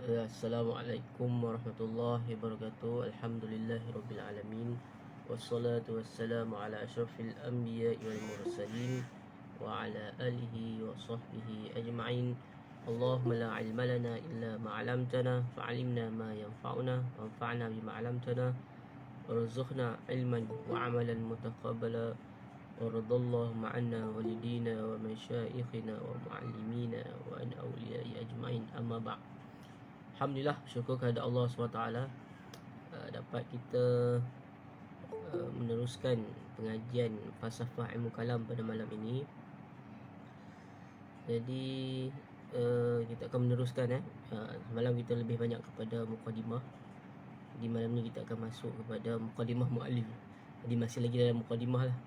Assalamualaikum warahmatullahi wabarakatuh. Alhamdulillahirabbil alamin. Wassalatu wassalamu ala asyrafil anbiya'i wal mursalin wa ala alihi wa sahbihi ajma'in. Allahumma la ilma lana illa ma 'allamtana fa'allimna ma yanfa'una wanfa'na bima 'allamtana warzuqna ilman wa 'amalan mutaqabbala waradallahu ma'anna walidina wa masyaikhina wa muallimina wa an awliya'i ajma'in. Amma ba'd. Alhamdulillah, syukur kepada Allah SWT dapat kita meneruskan pengajian falsafah ilmu kalam pada malam ini. Jadi kita akan meneruskan malam kita lebih banyak kepada mukadimah. Di malam ni kita akan masuk kepada mukadimah muallif. Jadi masih lagi dalam mukadimah lah.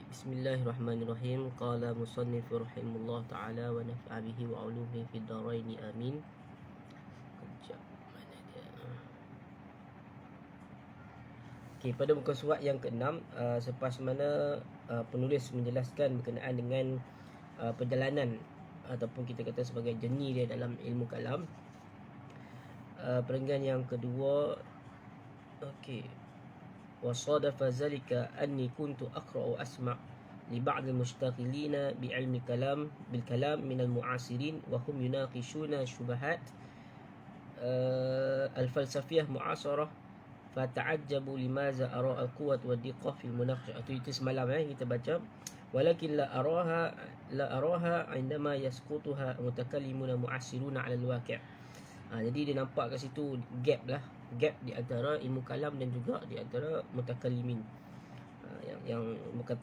Bismillahirrahmanirrahim. Qala musannif rahimahullah ta'ala wa naf'a bihi wa ulumihi fid dharain amin. Okay, pada muka surat yang ke-6, selepas mana penulis menjelaskan berkenaan dengan perjalanan ataupun kita kata sebagai journey dia dalam ilmu kalam, perenggan yang kedua, okey, wasadafa zalika anni kuntu aqra'u asma' li ba'd al-mushtaqilina bi ilmi kalam bil kalam min al-mu'asirin wa hum yunaqishuna syubahat al-falsafiyah mu'asarah fata'ajjabu limaza ara al-quwwat wa diqqah fil munaqashah. Itu semalam kita baca, walakin la araha indama yasqutuha mutakallimuna mu'assiruna 'ala al-waqi'. Jadi dia nampak kat situ gap di antara ilmu kalam dan juga di antara mutakallimin, yang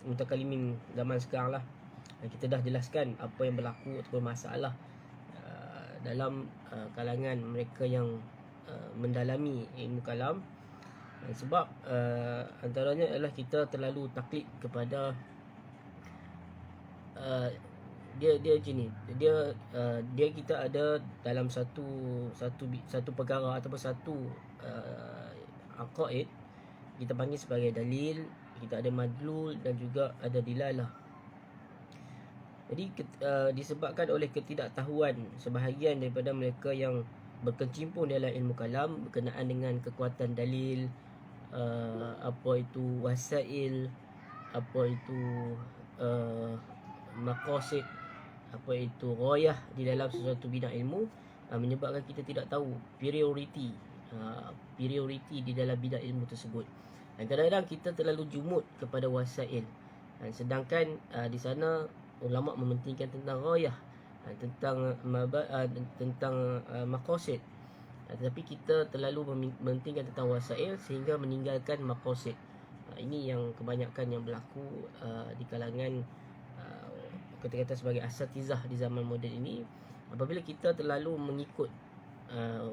mutakallimin zaman sekarang lah. Kita dah jelaskan apa yang berlaku ataupun masalah dalam kalangan mereka yang mendalami ilmu kalam. Sebab antaranya adalah kita terlalu taklid kepada dia macam ni. Dia kita ada dalam satu perkara ataupun satu aqaid, kita panggil sebagai dalil, kita ada madlul dan juga ada dilalah. Jadi disebabkan oleh ketidaktahuan sebahagian daripada mereka yang berkecimpung dalam ilmu kalam berkenaan dengan kekuatan dalil, apa itu wasail, apa itu maqasid, apa itu ghayah di dalam sesuatu bidang ilmu, menyebabkan kita tidak tahu prioriti di dalam bidang ilmu tersebut. Dan kadang-kadang kita terlalu jumud kepada wasail, sedangkan di sana ulama mementingkan tentang ghayah, tentang maqasid. Tetapi kita terlalu mementingkan tentang wasail sehingga meninggalkan maqasid. Ini yang kebanyakan yang berlaku di kalangan kata-kata sebagai asatizah di zaman moden ini. Apabila kita terlalu mengikut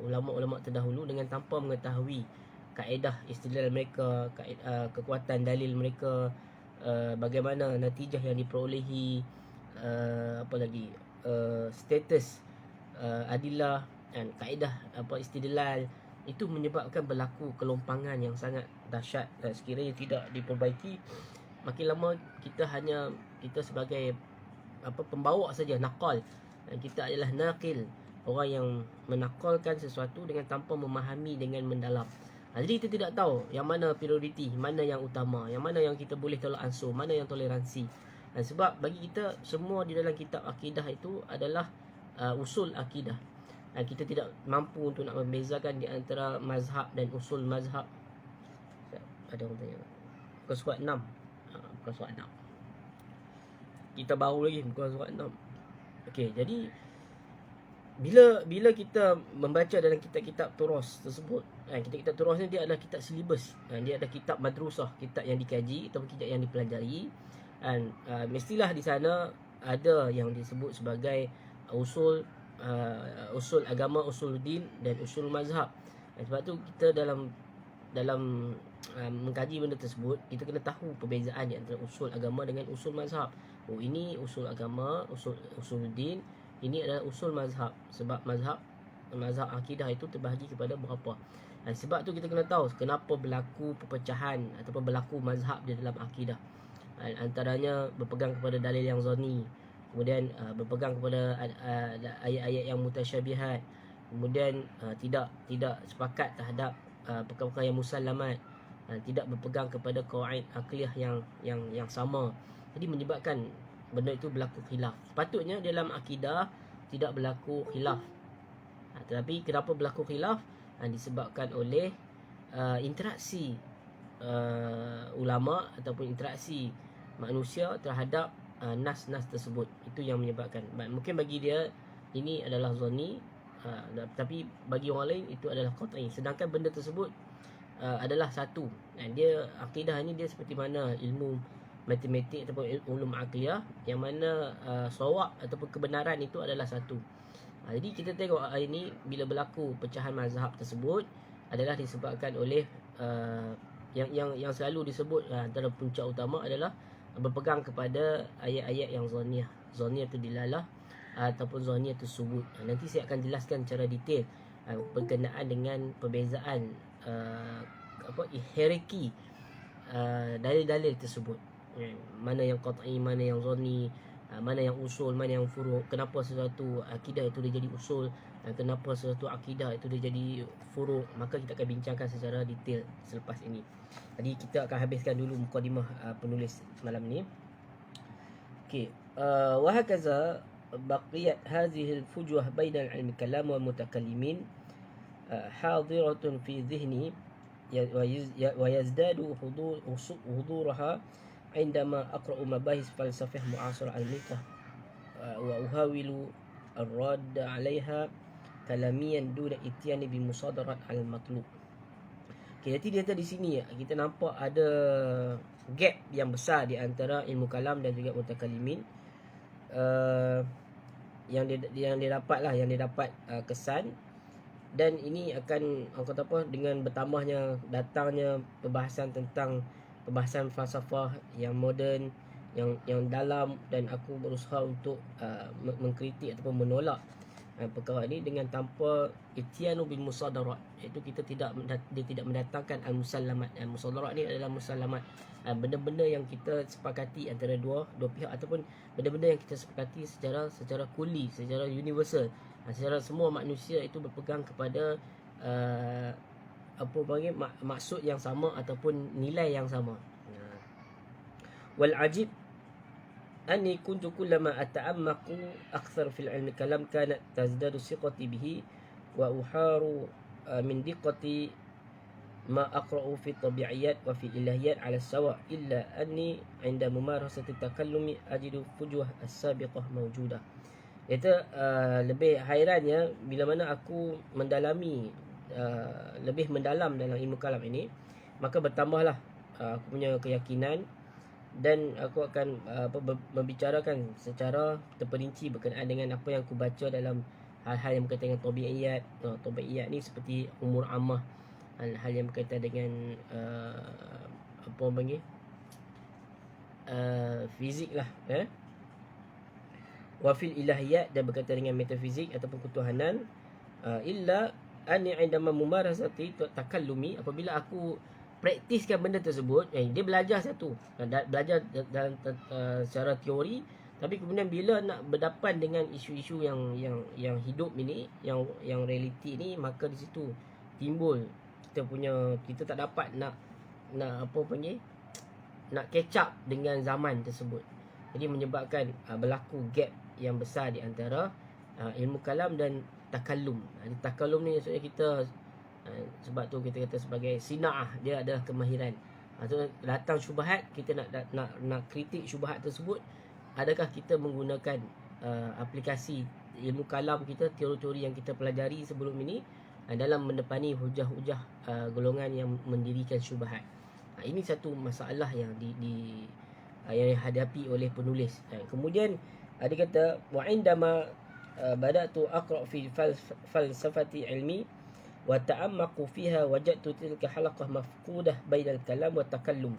ulama-ulama terdahulu dengan tanpa mengetahui kaedah istidlal mereka, kekuatan dalil mereka, bagaimana natijah yang diperolehi, apa lagi, status adillah dan kaedah istidlal, itu menyebabkan berlaku kelompangan yang sangat dahsyat. Dan sekiranya tidak diperbaiki, makin lama kita sebagai pembawa saja, naqal, dan kita adalah naqil, orang yang menakalkan sesuatu dengan tanpa memahami dengan mendalam. Jadi kita tidak tahu yang mana prioriti, mana yang utama, yang mana yang kita boleh tolak ansur, mana yang toleransi. Dan sebab bagi kita semua di dalam kitab akidah itu adalah usul akidah, dan kita tidak mampu untuk nak membezakan di antara mazhab dan usul mazhab. Ada orang tanya muka surat 6, muka surat 6 kita baru lagi, muka surat 6. Okey, jadi bila kita membaca dalam kitab-kitab turas tersebut, kitab-kitab turas ni dia adalah kitab silibus, dia adalah kitab madrasah, kitab yang dikaji atau kitab yang dipelajari, dan mestilah di sana ada yang disebut sebagai usul agama, usul din dan usul mazhab. Sebab tu kita dalam mengkaji benda tersebut, kita kena tahu perbezaan di antara usul agama dengan usul mazhab. Ini usul agama, usul din, ini adalah usul mazhab. Sebab mazhab akidah itu terbahagi kepada berapa. Dan sebab tu kita kena tahu kenapa berlaku perpecahan ataupun berlaku mazhab di dalam akidah. Antaranya berpegang kepada dalil yang zani, kemudian berpegang kepada ayat-ayat yang mutasyabihat, kemudian tidak sepakat terhadap perkara-perkara yang musallamat, tidak berpegang kepada qawaid aqliyah yang sama. Jadi menyebabkan benda itu berlaku khilaf. Sepatutnya dalam akidah tidak berlaku khilaf. Tetapi kenapa berlaku khilaf? Disebabkan oleh interaksi ulama ataupun interaksi manusia terhadap nas-nas tersebut. Itu yang menyebabkan. Mungkin bagi dia ini adalah zonni, tapi bagi orang lain itu adalah qat'i. Sedangkan benda tersebut adalah satu. Dia akidah ni dia seperti mana ilmu matematik ataupun ulum aqliyah, yang mana sawab ataupun kebenaran itu adalah satu. Jadi kita tengok hari ini bila berlaku pecahan mazhab tersebut adalah disebabkan oleh yang selalu disebut antara punca utama adalah berpegang kepada ayat-ayat yang zoniyah. Zoniyah itu dilalah ataupun zoniyah itu subut. Nanti saya akan jelaskan secara detail berkenaan dengan perbezaan hierarki dalil-dalil tersebut. Mana yang qat'i, mana yang zonni, mana yang usul, mana yang furu'. Kenapa sesuatu akidah itu dia jadi usul, kenapa sesuatu akidah itu dia jadi furu'. Maka kita akan bincangkan secara detail selepas ini. Jadi kita akan habiskan dulu mukadimah penulis malam ni. Okey, wa hakaza baqiyat hadhihi al-fujwah baina al-ilm kalam wal mutakallimin hadiratun fi dhihni wa yazdadu huduraha عندما أقرأ مباحث فلسفة معاصرة الملكة وأحاول الرد عليها كلاميا دون إتيان بمصادرة على المطلوب. Okay, jadi dia di sini kita nampak ada gap yang besar di antara ilmu kalam dan juga mutakallimin. Yang dia dapat kesan, dan ini akan kata apa, dengan bertambahnya datangnya perbahasan tentang pembahasan falsafah yang moden, yang dalam, dan aku berusaha untuk mengkritik ataupun menolak perkara ini dengan tanpa ityanu bil musadarat, iaitu dia tidak mendatangkan al musallamat. Al musadarat ni adalah musallamat, benda-benda yang kita sepakati antara dua pihak, ataupun benda-benda yang kita sepakati secara kuli, secara universal, secara semua manusia itu berpegang kepada maksud yang sama ataupun nilai yang sama. Wal ajib anni kuntu kullama ata'ammaqu akthar fil ilmi kalam kanat tazdadu siqati bihi wa uharu min diqqati ma aqra'u fi tabi'iyat wa fi ilahiyat ala sawa illa anni 'inda mumarasati takallumi ajidu fujwah as-sabiqah mawjudah. Iaitu lebih hairannya bila mana aku mendalami lebih mendalam dalam ilmu kalam ini, maka bertambahlah aku punya keyakinan, dan aku akan membicarakan secara terperinci berkenaan dengan apa yang aku baca dalam hal-hal yang berkaitan dengan tabi'iyat. Tabi'iyat ni seperti umur ammah, hal yang berkaitan dengan fizik lah, wafil ilahiyat, dan berkaitan dengan metafizik ataupun ketuhanan. Illa ani indama mumarasati takallumi, apabila aku praktiskan benda tersebut, dia belajar satu, belajar dalam secara teori, tapi kemudian bila nak berdepan dengan isu-isu yang hidup ini, yang realiti ini, maka di situ timbul kita tak dapat nak nak catch up dengan zaman tersebut. Jadi menyebabkan berlaku gap yang besar di antara ilmu kalam dan takallum. Takallum ni maksudnya kita, sebab tu kita kata sebagai sina'ah, dia adalah kemahiran. So, datang syubhat, kita nak kritik syubhat tersebut, adakah kita menggunakan aplikasi ilmu kalam kita, teori-teori yang kita pelajari sebelum ini dalam mendepani hujah-hujah golongan yang mendirikan syubhat. Ini satu masalah yang yang dihadapi oleh penulis. Kemudian dia kata wa indama badatu aqra fi falsafati ilmi wa ta'ammaqu fiha wajadtu tilka halaqah mafqudah bainal kalam wa takallum.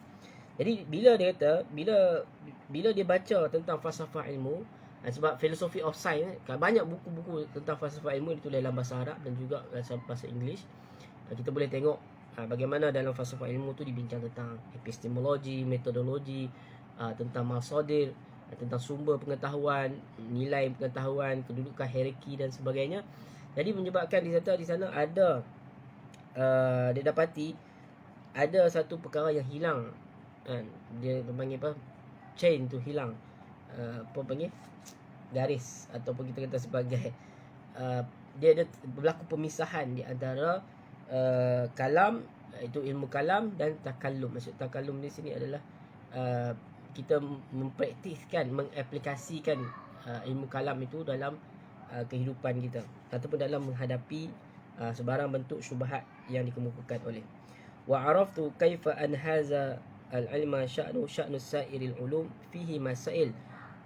Jadi bila dia kata bila dia baca tentang falsafah ilmu, sebab philosophy of science, banyak buku-buku tentang falsafah ilmu ditulis dalam bahasa Arab dan juga dalam bahasa Inggeris. Kita boleh tengok bagaimana dalam falsafah ilmu tu dibincang tentang epistemologi, metodologi, tentang masadir, tentang sumber pengetahuan, nilai pengetahuan, kedudukan hierarki dan sebagainya. Jadi menyebabkan di sana ada dia dapati ada satu perkara yang hilang kan. Dia panggil apa, chain tu hilang, apa panggil, garis ataupun kita kata sebagai dia ada berlaku pemisahan di antara kalam, itu ilmu kalam, dan takallum. Maksud takallum di sini adalah kita mempraktiskan, mengaplikasikan ilmu kalam itu dalam kehidupan kita ataupun dalam menghadapi sebarang bentuk syubhat yang dikemukakan oleh. Wa araftu kaifa an hadza al-ilma sya'nu sa'iril ulum fihi masail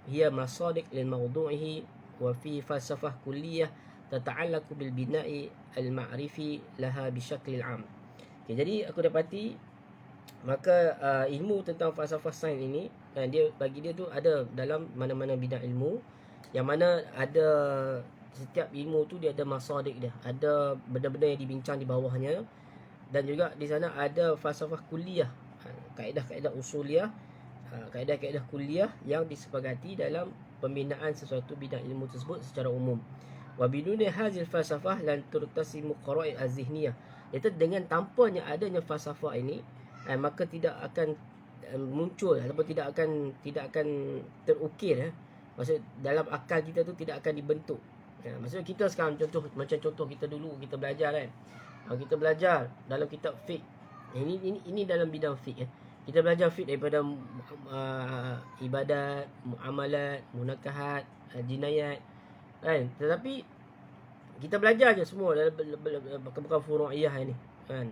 hiya masadiq lil mawdu'ihi wa fi falsafah kulliyah tata'allaqu bil bina'i al-ma'rifi laha bisyaklil 'am. Okay, jadi aku dapati maka ilmu tentang falsafah sains ini, dia bagi dia tu ada dalam mana-mana bidang ilmu, yang mana ada setiap ilmu tu dia ada masadiq dia, ada benda-benda yang dibincang di bawahnya, dan juga di sana ada falsafah kulliyah, kaedah-kaedah usuliyah, kaedah-kaedah kulliyah yang disepakati dalam pembinaan sesuatu bidang ilmu tersebut secara umum. Wa biduni hazil falsafah lan turtasimu qara'id az-zihniyah. Itu dengan tanpanya adanya falsafah ini, maka tidak akan muncul ataupun tidak akan terukir, maksud dalam akal kita tu tidak akan dibentuk. Maksudnya kita sekarang contoh kita dulu kita belajar kan. Kita belajar dalam kitab fiqh. Ini dalam bidang fiqh. Kita belajar fiqh daripada ibadat, muamalat, munakahat, jinayat kan. Tetapi kita belajar je semua dalam perkara furu'iyah ini kan.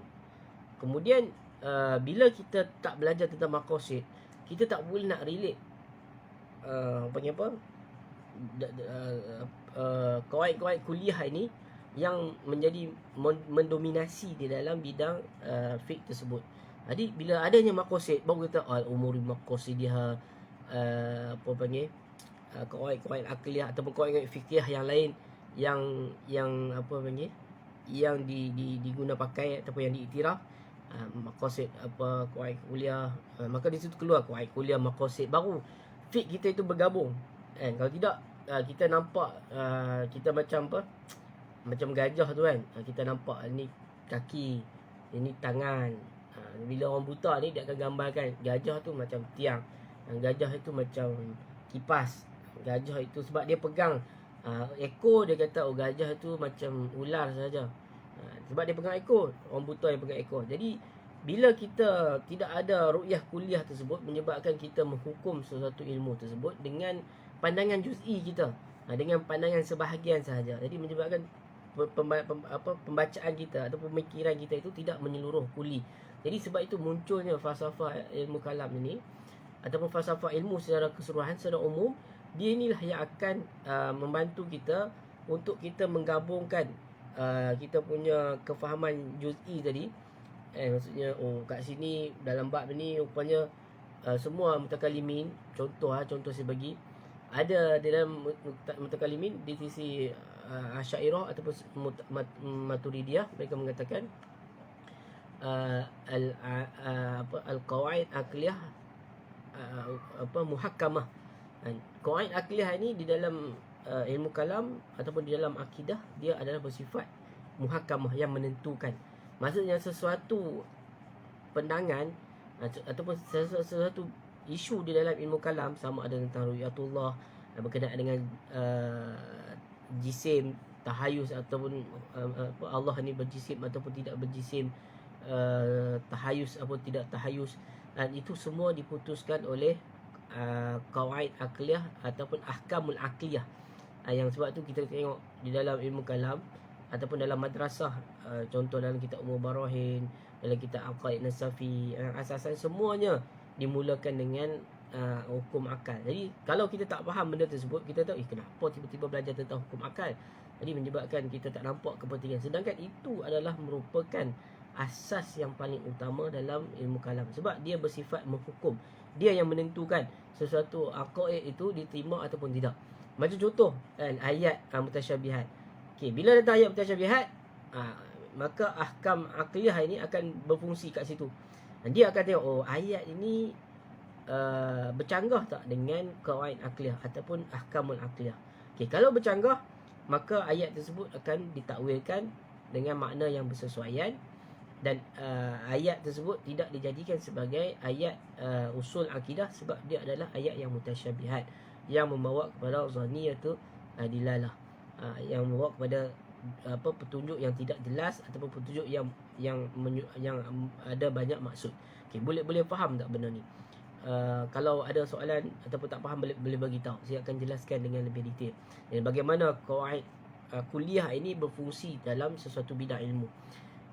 Kemudian bila kita tak belajar tentang maqasid, kita tak boleh nak relate panggil apa, kawaid-kawaid kuliah ini yang menjadi mendominasi di dalam bidang fiqh tersebut. Jadi bila adanya maqasid, baru kita al-umuri maqasidiyah, apa panggil, kawaid-kawaid akliyah ataupun kawaid-kawaid fiqhiyah yang lain yang apa panggil, yang diguna pakai ataupun yang diiktiraf, maqasid apa, kawaid kuliah, maka di situ keluar kawaid kuliah, maqasid, baru fiqh kita itu bergabung kan. Kalau tidak kita nampak kita macam apa, macam gajah tu kan, kita nampak ni kaki, ini tangan. Bila orang buta ni dia akan gambarkan gajah tu macam tiang, gajah itu macam kipas, gajah itu sebab dia pegang ekor, dia kata gajah itu macam ular saja, sebab dia pegang ekor, orang buta yang pegang ekor. Jadi bila kita tidak ada ru'yah kuliah tersebut, menyebabkan kita menghukum sesuatu ilmu tersebut dengan pandangan juz'i kita, dengan pandangan sebahagian sahaja. Jadi menyebabkan pembacaan kita atau pemikiran kita itu tidak menyeluruh kuli. Jadi sebab itu munculnya falsafah ilmu kalam ini ataupun falsafah ilmu secara keseluruhan, secara umum. Dia inilah yang akan membantu kita untuk kita menggabungkan kita punya kefahaman juz'i tadi. Maksudnya kat sini dalam bab ni rupanya semua mutakalimin, contoh saya bagi, ada dalam mutakalimin di sisi Asy'ariyah ataupun Maturidiyah, mereka mengatakan al-qawaid akliyah muhakkamah. Qawaid akliyah ini di dalam ilmu kalam ataupun di dalam akidah, dia adalah bersifat muhakkamah, yang menentukan. Maksudnya sesuatu pandangan ataupun sesuatu isu di dalam ilmu kalam, sama ada tentang ru'yatullah, berkenaan dengan jisim, tahayus ataupun Allah ni berjisim ataupun tidak berjisim, tahayus ataupun tidak tahayus, dan itu semua diputuskan oleh qawaid akliyah ataupun ahkamul akliyah. Yang sebab tu kita tengok di dalam ilmu kalam ataupun dalam madrasah, contoh dalam kitab Umur Barahin, dalam kitab Aqaid Nasafi, asasan semuanya dimulakan dengan hukum akal. Jadi kalau kita tak faham benda tersebut, kita tahu kenapa tiba-tiba belajar tentang hukum akal. Jadi menyebabkan kita tak nampak kepentingan. Sedangkan itu adalah merupakan asas yang paling utama dalam ilmu kalam, sebab dia bersifat menghukum. Dia yang menentukan sesuatu aqaid itu diterima ataupun tidak. Macam contoh kan, ayat mutasyabihat. Okey, bila datang ayat mutasyabihat, maka ahkam akliyah ini akan berfungsi kat situ. Dan dia akan tengok ayat ini bercanggah tak dengan qawaid akliyah ataupun ahkamul akliyah. Okey, kalau bercanggah, maka ayat tersebut akan ditakwilkan dengan makna yang bersesuaian, dan ayat tersebut tidak dijadikan sebagai ayat usul akidah, sebab dia adalah ayat yang mutasyabihat, yang membawa kepada zaniyatu dilalah, yang membawa kepada petunjuk yang tidak jelas, ataupun petunjuk yang ada banyak maksud. Okey, boleh faham tak benda ni? Kalau ada soalan ataupun tak faham, boleh bagi tahu, saya akan jelaskan dengan lebih detail. Dan bagaimana qawaid kuliah ini berfungsi dalam sesuatu bidang ilmu.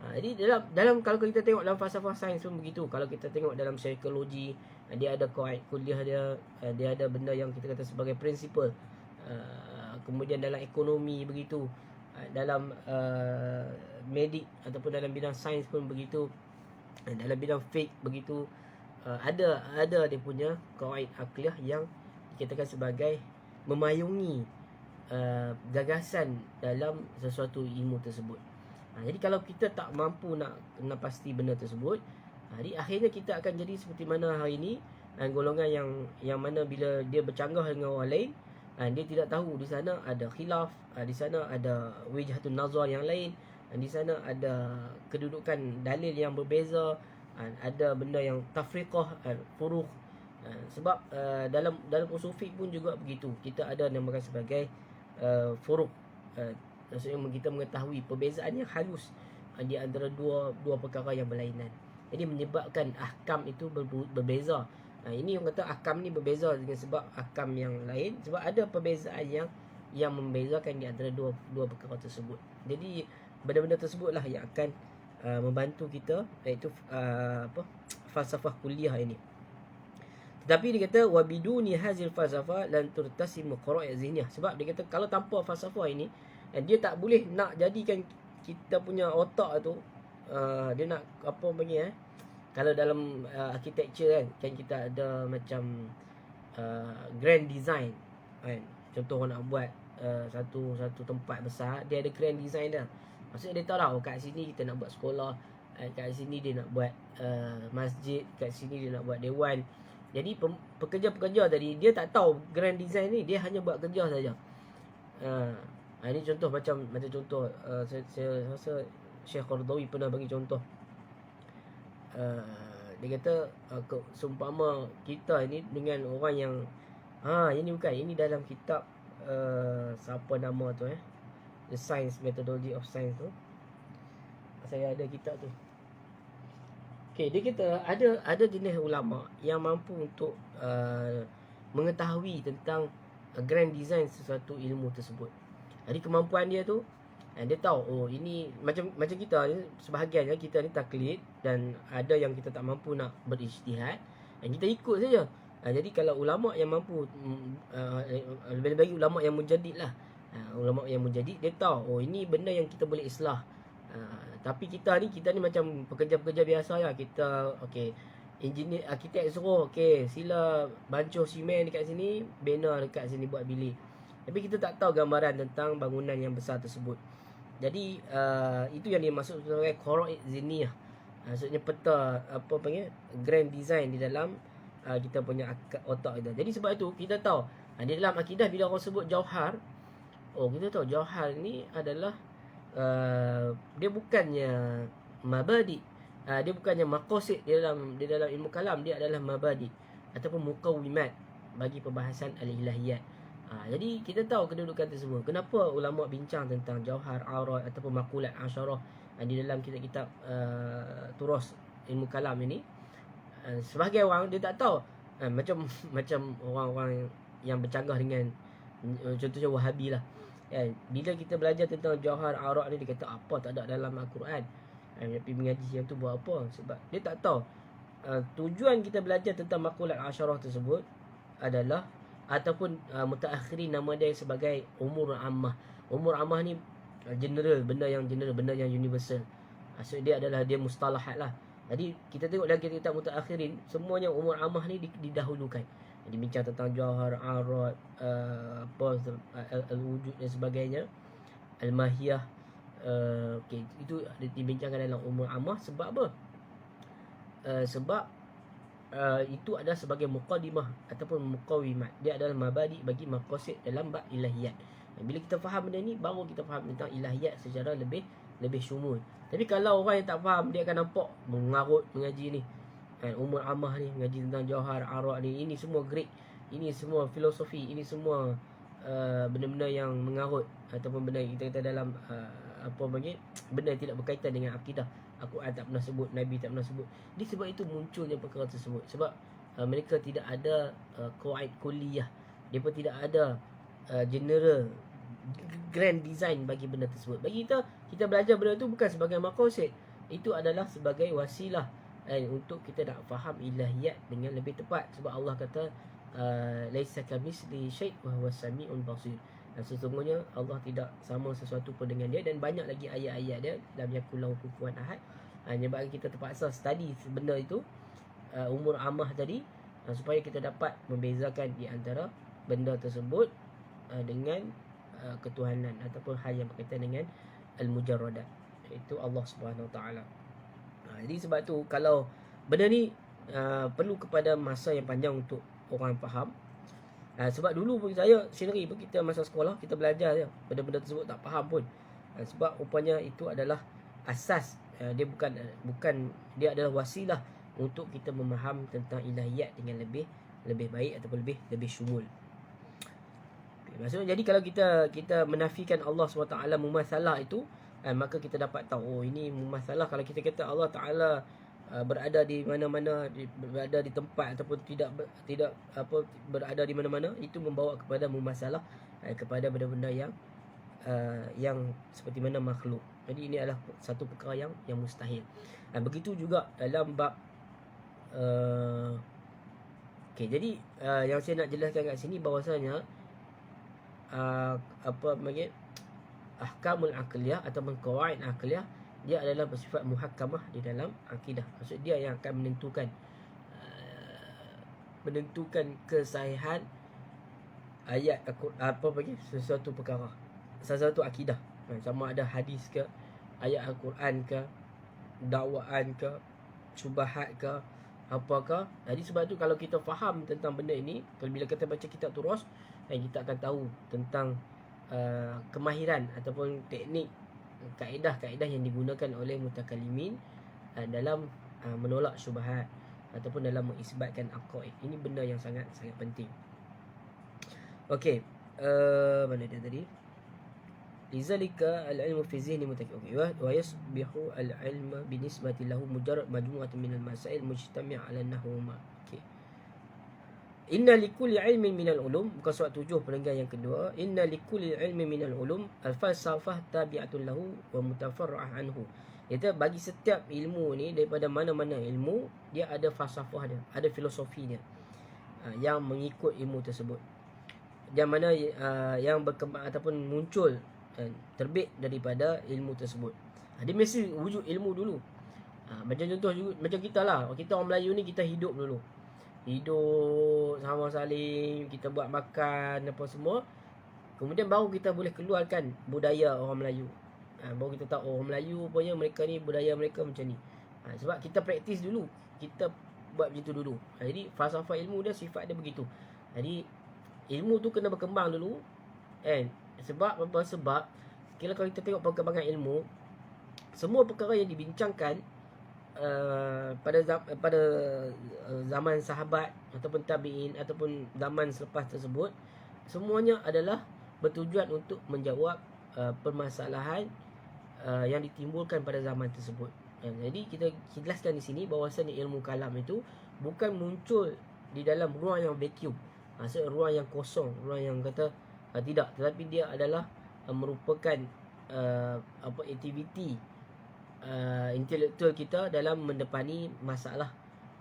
Jadi dalam kalau kita tengok dalam falsafah sains pun begitu. Kalau kita tengok dalam psikologi, dia ada qawaid kuliah dia, dia ada benda yang kita kata sebagai prinsipal. Kemudian dalam ekonomi begitu, dalam medik ataupun dalam bidang sains pun begitu, dalam bidang fiqh begitu. Ada dia punya qawaid aqliyah yang dikatakan sebagai memayungi gagasan dalam sesuatu ilmu tersebut. Jadi kalau kita tak mampu nak pasti benda tersebut, jadi akhirnya kita akan jadi seperti mana hari ini, golongan yang mana bila dia bercanggah dengan orang lain, dia tidak tahu di sana ada khilaf, di sana ada wijhatun nazar yang lain, di sana ada kedudukan dalil yang berbeza, ada benda yang tafriqah, furuq. Sebab dalam usul fiqh pun juga begitu, kita ada namakan sebagai furuq. Maksudnya kita mengetahui perbezaan yang halus di antara dua perkara yang berlainan. Jadi menyebabkan ahkam itu berbeza. Ini yang kata ahkam ni berbeza dengan sebab ahkam yang lain, sebab ada perbezaan yang membezakan di antara dua perkara tersebut. Jadi benda-benda tersebutlah yang akan membantu kita, iaitu falsafah kuliah ini. Tetapi dia kata wabiduni hazil falsafah lan turtasimu qara'at zihniyah. Sebab dia kata kalau tanpa falsafah ini, dia tak boleh nak jadikan kita punya otak tu, dia nak apa panggil kalau dalam architecture kan kita ada macam grand design kan. Contoh orang nak buat satu tempat besar, dia ada grand design dah. Maksudnya dia tahu lah, kat sini kita nak buat sekolah, kat sini dia nak buat masjid, kat sini dia nak buat dewan. Jadi pekerja-pekerja tadi, dia tak tahu grand design ni, dia hanya buat kerja saja. Ini contoh macam contoh, saya rasa Syekh Qardawi pernah bagi contoh. Dia kata seumpama kita ini dengan orang yang ini bukan, ini dalam kitab siapa nama tu The Science, Methodology of Science tu. Saya ada kitab tu. Okey, dia kata ada jenis ulama yang mampu untuk mengetahui tentang grand design sesuatu ilmu tersebut. Jadi kemampuan dia tu, dia tahu ini macam kita ni, sebahagian kita ni taklid, dan ada yang kita tak mampu nak berijtihad, dan kita ikut saja. Jadi kalau ulama yang mampu, lebih-lebih ulama yang mujadid lah, ulama yang mujadid, dia tahu ini benda yang kita boleh islah. Tapi kita ni macam pekerja-pekerja biasa lah. Kita engineer, arkitek suruh sila bancuh simen dekat sini, banner dekat sini buat bilik, tapi kita tak tahu gambaran tentang bangunan yang besar tersebut. Jadi itu yang dimaksud sebagai qara'at zihniyah. Maksudnya peta grand design di dalam kita punya otak kita. Jadi sebab itu kita tahu di dalam akidah bila orang sebut jauhar, kita tahu jauhar ni adalah dia bukannya mabadi, dia bukannya maqasid di dalam ilmu kalam, dia adalah mabadi ataupun muqawwimat bagi perbahasan al-ilahiyat. Jadi kita tahu kedudukan tersebut. Kenapa ulama bincang tentang jauhar, aurat ataupun maqulat asyarah di dalam kitab-kitab turas ilmu kalam ini. Sebahagian orang dia tak tahu, macam orang-orang yang bercanggah dengan contohnya Wahabi lah. Bila kita belajar tentang jauhar, aurat ni, dia kata apa tak ada dalam Al-Quran. Tapi mengaji yang tu buat apa? Sebab dia tak tahu tujuan kita belajar tentang maqulat asyarah tersebut adalah, ataupun mutaakhirin nama dia sebagai umur ammah. Umur ammah ni general, benda yang universal. Maksud dia adalah dia mustalahat lah. Jadi kita tengok dalam kitab mutaakhirin, semuanya umur ammah ni didahulukan. Jadi bincang tentang jauhar, aurat, al-wujud dan sebagainya, al-mahiyah. Itu dibincangkan dalam umur ammah. Sebab apa? Sebab itu adalah sebagai muqaddimah ataupun muqawimat. Dia adalah mabadi bagi maqasid dalam bab ilahiyat. Bila kita faham benda ni, baru kita faham tentang ilahiyat secara lebih syumul. Tapi kalau orang yang tak faham, dia akan nampak mengarut mengaji ni, Umur Amah ni mengaji tentang Jauhar Arak ni, ini semua Greek, ini semua filosofi, ini semua benda-benda yang mengarut, ataupun benda yang kita kata dalam benda yang tidak berkaitan dengan akidah. Al-Quran tak pernah sebut, Nabi tak pernah sebut. Jadi sebab itu munculnya perkara tersebut. Sebab mereka tidak ada qawaid kulliyah, mereka tidak ada general grand design bagi benda tersebut. Bagi kita belajar benda tu bukan sebagai maqasid, itu adalah sebagai wasilah untuk kita nak faham ilahiyat dengan lebih tepat. Sebab Allah kata laisa kamitsli syai' wa huwas samiul basir. Dan sesungguhnya Allah tidak sama sesuatu pun dengan dia. Dan banyak lagi ayat-ayat dia, lam yakul lahu kufuwan ahad. Menyebabkan kita terpaksa study benda itu, umur amah tadi, supaya kita dapat membezakan di antara benda tersebut dengan ketuhanan ataupun hal yang berkaitan dengan al-mujarradat, iaitu Allah Subhanahu Wa Taala. Jadi sebab tu kalau benda ni perlu kepada masa yang panjang untuk orang faham. Sebab dulu pun saya sendiri pun, kita masa sekolah kita belajar je, benda-benda tersebut tak faham pun. Sebab rupanya itu adalah asas, dia bukan dia adalah wasilah untuk kita memaham tentang ilahiyat dengan lebih baik ataupun lebih syumul. Maksudnya, jadi kalau kita menafikan Allah SWT mumatsalah itu, maka kita dapat tahu, ini mumatsalah. Kalau kita kata Allah Taala berada di mana-mana, berada di tempat ataupun tidak berada di mana-mana, itu membawa kepada mumatsalah, kepada benda-benda yang seperti mana makhluk. Jadi ini adalah satu perkara yang mustahil. Begitu juga dalam bab jadi yang saya nak jelaskan kat sini bahawasanya ahkamul aqliyah ataupun qawaid aqliyah, dia adalah bersifat muhakkamah di dalam akidah. Maksud dia yang akan menentukan kesahihan ayat sesuatu perkara, sesuatu akidah, sama ada hadis ke, ayat Al-Quran ke, dakwaan ke, syubhat ke, apakah. Jadi sebab tu kalau kita faham tentang benda ini, bila kita baca kitab Turas, kita akan tahu tentang kemahiran ataupun teknik, kaedah-kaedah yang digunakan oleh mutakallimin dalam menolak syubhat ataupun dalam mengisbatkan aqaid. Ini benda yang sangat-sangat penting. Okey, mana dia tadi? Lizalika al-ilmu fi zihni mutakallim wa yasbihu al-ilma binisbati lahu mujarrad majmu'atun min al-masail mujtami'a 'ala an-nahwuma. Okey. Inna likulli ilmin minal ulum, muka surat 7 perenggan yang kedua. Inna likulli ilmin minal ulum al-falsafah tabi'atun lahu wa mutafarra'ah anhu. Iaitu bagi setiap ilmu ni, daripada mana-mana ilmu, dia ada falsafah dia, ada filosofi dia, yang mengikut ilmu tersebut. Yang mana yang berkembang ataupun muncul, terbit daripada ilmu tersebut. Dia mesti wujud ilmu dulu. Macam contoh juga, macam kita lah, kita orang Melayu ni, kita hidup dulu, sama saling, kita buat makan apa semua. Kemudian baru kita boleh keluarkan budaya orang Melayu. Baru kita tahu orang Melayu punya, mereka ni budaya mereka macam ni. Sebab kita praktis dulu, kita buat macam tu dulu. Jadi falsafah ilmu dia, sifat dia begitu. Jadi ilmu tu kena berkembang dulu, sebab apa? Sebab kalau kita tengok perkembangan ilmu, semua perkara yang dibincangkan pada zaman sahabat ataupun tabi'in ataupun zaman selepas tersebut, semuanya adalah bertujuan untuk menjawab permasalahan yang ditimbulkan pada zaman tersebut. Jadi kita jelaskan di sini bahawasanya ilmu kalam itu bukan muncul di dalam ruang yang vacuum, maksud ruang yang kosong, ruang yang kata tidak, tetapi dia adalah merupakan aktiviti intelektual kita dalam mendepani masalah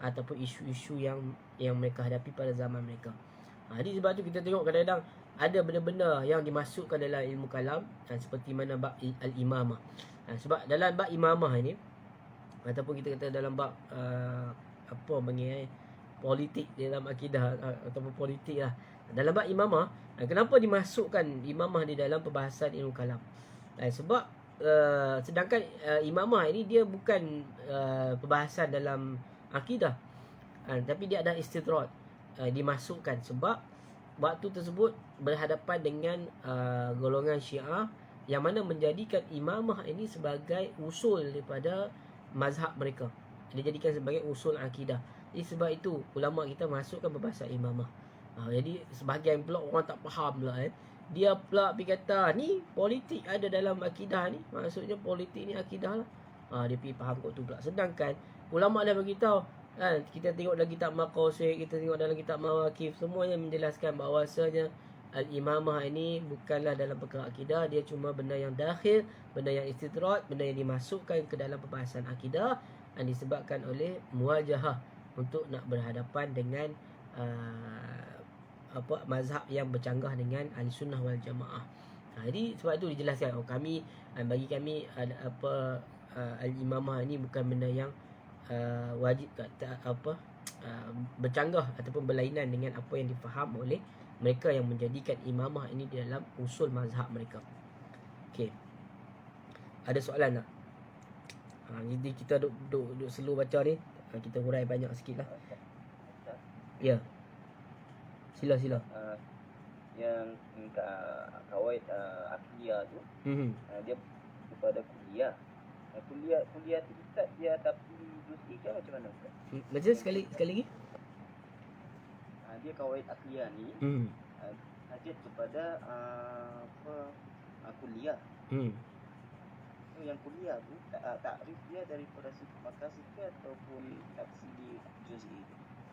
ataupun isu-isu yang mereka hadapi pada zaman mereka. Jadi sebab tu kita tengok kadang-kadang ada benda-benda yang dimasukkan dalam ilmu kalam, seperti mana bab al-imamah. Sebab dalam bab imamah ini, ataupun kita kata dalam bab politik dalam akidah ataupun politik lah, dalam bab imamah, kenapa dimasukkan imamah di dalam perbahasan ilmu kalam? Sebab sedangkan imamah ini dia bukan perbahasan dalam akidah, tapi dia ada istidrad, dimasukkan sebab waktu tersebut berhadapan dengan golongan Syiah yang mana menjadikan imamah ini sebagai usul daripada mazhab mereka. Dia jadikan sebagai usul akidah. Jadi sebab itu ulama kita masukkan perbahasan imamah. Jadi sebahagian pula orang tak faham pula dia pula pergi kata ni politik ada dalam akidah ni. Maksudnya politik ni akidah lah. Dia pergi faham kot tu pula. Sedangkan ulama dah beritahu kan, kita tengok dalam kitab Maqasid, kita tengok dalam kitab Mawaqif, semuanya menjelaskan bahawasanya al-imamah ini bukanlah dalam perkara akidah. Dia cuma benda yang dakhil, benda yang istidrak, benda yang dimasukkan ke dalam perbahasan akidah yang disebabkan oleh muwajahah untuk nak berhadapan dengan mazhab yang bercanggah dengan ahli sunnah wal jamaah. Jadi sebab itu dijelaskan kami, bagi kami al-imamah ini bukan benda yang wajib bercanggah ataupun berlainan dengan apa yang difaham oleh mereka yang menjadikan imamah ini di dalam usul mazhab mereka. Okey. Ada soalan tak? Jadi kita duduk slow baca ni. Kita hurai banyak sikit lah. Ya. Sila. Yang kawaid akliyah tu, dia kepada kuliah. Kuliah tu Ustaz, dia tapi juz'i ke macam mana Ustaz? Macam sekali lagi. Dia kawaid akliyah ni hajat kepada kuliah. So yang kuliah tu takrif dia daripada sifat maqasid ke ataupun tafsiri juz'i?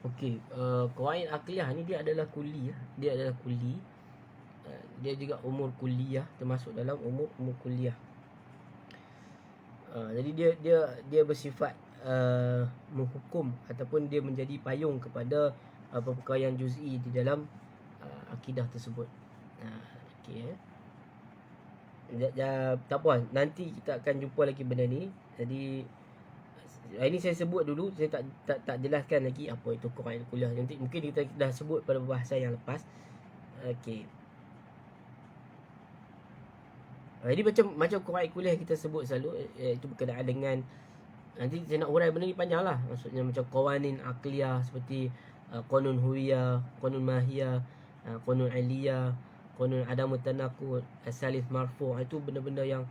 Okey, kawaid akliyah ni dia adalah kuli. Dia adalah kuli. Dia juga umur kuliah, termasuk dalam umur kuliah. Jadi dia bersifat menghukum ataupun dia menjadi payung kepada perkara yang juz'i di dalam akidah tersebut. Okey. Tak apa, nanti kita akan jumpa lagi benda ni. Jadi ini saya sebut dulu, saya tak jelaskan lagi apa itu kawaid kuliah. Nanti mungkin kita dah sebut pada bahasan yang lepas. Okey. Jadi macam kawaid kuliah kita sebut selalu, itu berkenaan dengan, nanti saya nak urai benda ni panjang lah. Maksudnya macam qawanin akliyah seperti qanun huwiyah, qanun mahiyah, qanun aliyah, qanun adamut tanaqud, asalith marfu'. Itu benda-benda yang